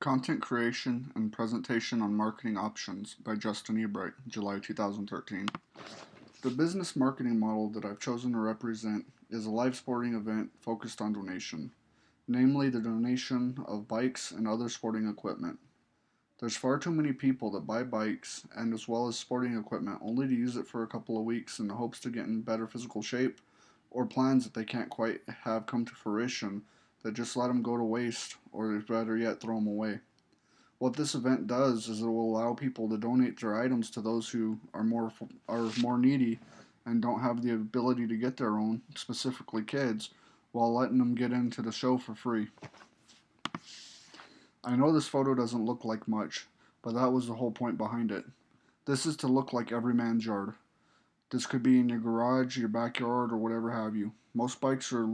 Content Creation and Presentation on Marketing Options by Justin Ebright, July 2013. The business marketing model that I've chosen to represent is a live sporting event focused on donation, namely the donation of bikes and other sporting equipment. There's far too many people that buy bikes and as well as sporting equipment only to use it for a couple of weeks in the hopes to get in better physical shape or plans that they can't quite have come to fruition that just let them go to waste or better yet throw them away. What this event does is it will allow people to donate their items to those who are more needy and don't have the ability to get their own, specifically kids, while letting them get into the show for free. I know this photo doesn't look like much, but that was the whole point behind it. This is to look like every man's yard. This could be in your garage, your backyard, or whatever have you. Most bikes are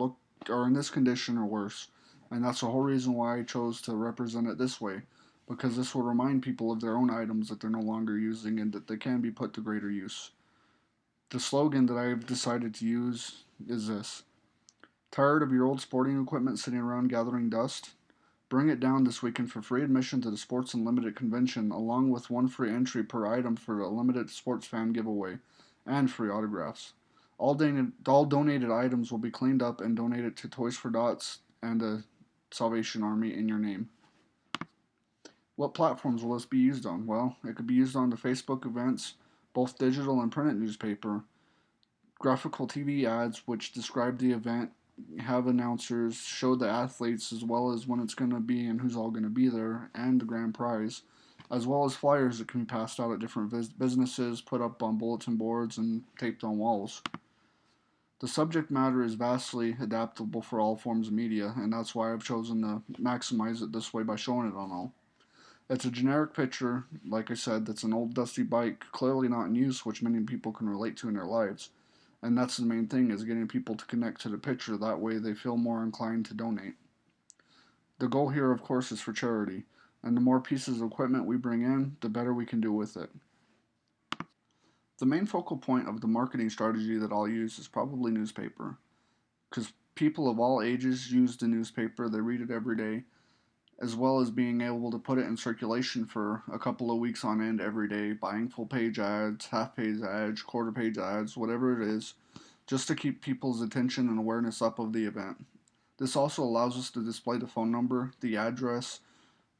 in this condition or worse, and that's the whole reason why I chose to represent it this way, because this will remind people of their own items that they're no longer using and that they can be put to greater use. The slogan that I've decided to use is this: Tired of your old sporting equipment sitting around gathering dust? Bring it down this weekend for free admission to the Sports Unlimited convention, along with one free entry per item for a limited sports fan giveaway, and free autographs. All donated items will be cleaned up and donated to Toys for Dots and the Salvation Army in your name. What platforms will this be used on? Well, it could be used on the Facebook events, both digital and printed newspaper, graphical TV ads which describe the event, have announcers, show the athletes as well as when it's going to be and who's all going to be there, and the grand prize, as well as flyers that can be passed out at different businesses, put up on bulletin boards, and taped on walls. The subject matter is vastly adaptable for all forms of media, and that's why I've chosen to maximize it this way by showing it on all. It's a generic picture, like I said, that's an old dusty bike, clearly not in use, which many people can relate to in their lives. And that's the main thing, is getting people to connect to the picture, that way they feel more inclined to donate. The goal here, of course, is for charity, and the more pieces of equipment we bring in, the better we can do with it. The main focal point of the marketing strategy that I'll use is probably newspaper, because people of all ages use the newspaper, they read it every day, as well as being able to put it in circulation for a couple of weeks on end every day, buying full page ads, half page ads, quarter page ads, whatever it is, just to keep people's attention and awareness up of the event. This also allows us to display the phone number, the address,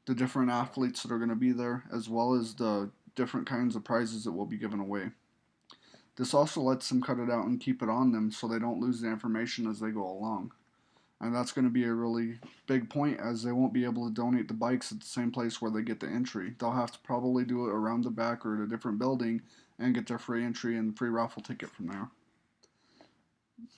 the different athletes that are going to be there, as well as the different kinds of prizes that will be given away. This also lets them cut it out and keep it on them so they don't lose the information as they go along. And that's going to be a really big point, as they won't be able to donate the bikes at the same place where they get the entry. They'll have to probably do it around the back or at a different building and get their free entry and free raffle ticket from there.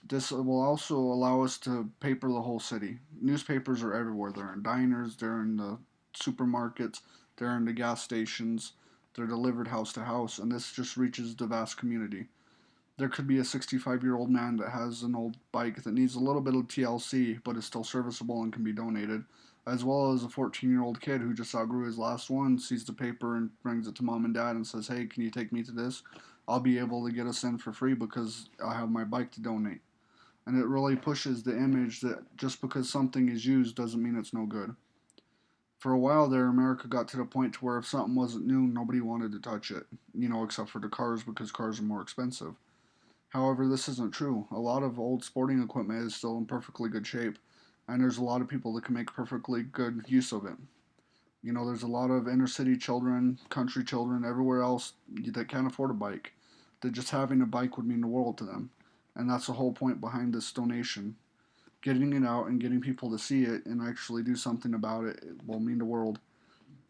This will also allow us to paper the whole city. Newspapers are everywhere. They're in diners, they're in the supermarkets, they're in the gas stations, they're delivered house to house, and this just reaches the vast community. There could be a 65-year-old man that has an old bike that needs a little bit of TLC but is still serviceable and can be donated, as well as a 14-year-old kid who just outgrew his last one, sees the paper and brings it to mom and dad and says, hey, can you take me to this? I'll be able to get us in for free because I have my bike to donate. And it really pushes the image that just because something is used doesn't mean it's no good. For a while there, America got to the point to where if something wasn't new, nobody wanted to touch it, except for the cars because cars are more expensive. However, this isn't true. A lot of old sporting equipment is still in perfectly good shape, and there's a lot of people that can make perfectly good use of it. There's a lot of inner city children, country children, everywhere else that can't afford a bike, that just having a bike would mean the world to them. And that's the whole point behind this donation. Getting it out and getting people to see it and actually do something about it will mean the world.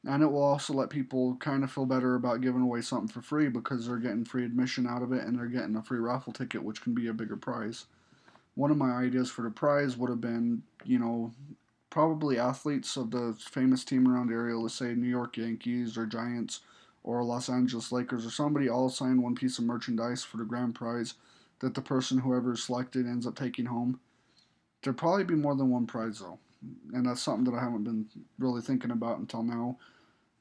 And it will also let people kind of feel better about giving away something for free because they're getting free admission out of it and they're getting a free raffle ticket, which can be a bigger prize. One of my ideas for the prize would have been, probably athletes of the famous team around the area, let's say New York Yankees or Giants or Los Angeles Lakers or somebody, all sign one piece of merchandise for the grand prize that the person, whoever is selected, ends up taking home. There'd probably be more than one prize though, and that's something that I haven't been really thinking about until now.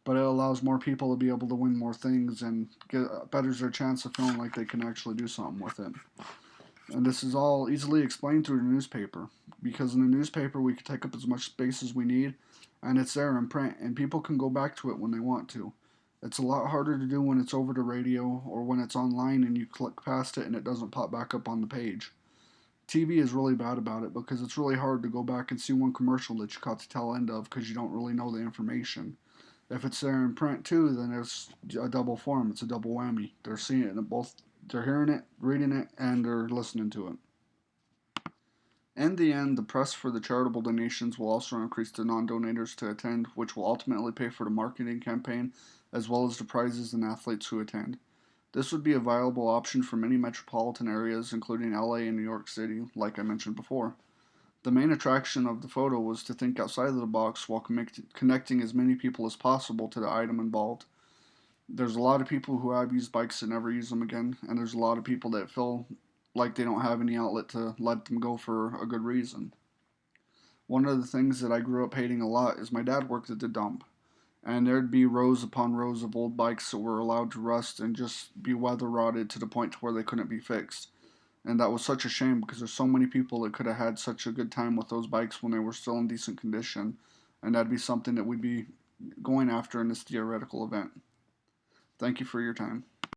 But it allows more people to be able to win more things and betters their chance of feeling like they can actually do something with it. And this is all easily explained through the newspaper, because in the newspaper we can take up as much space as we need, and it's there in print, and people can go back to it when they want to. It's a lot harder to do when it's over the radio or when it's online and you click past it and it doesn't pop back up on the page. TV is really bad about it because it's really hard to go back and see one commercial that you caught the tail end of because you don't really know the information. If it's there in print too, then it's a double form. It's a double whammy. They're seeing it in both. They're hearing it, reading it, and they're listening to it. In the end, the press for the charitable donations will also increase the non-donators to attend, which will ultimately pay for the marketing campaign as well as the prizes and athletes who attend. This would be a viable option for many metropolitan areas, including LA and New York City, like I mentioned before. The main attraction of the photo was to think outside of the box while connecting as many people as possible to the item involved. There's a lot of people who have used bikes that never use them again, and there's a lot of people that feel like they don't have any outlet to let them go for a good reason. One of the things that I grew up hating a lot is my dad worked at the dump, and there'd be rows upon rows of old bikes that were allowed to rust and just be weather rotted to the point to where they couldn't be fixed. And that was such a shame because there's so many people that could have had such a good time with those bikes when they were still in decent condition, and that'd be something that we'd be going after in this theoretical event. Thank you for your time.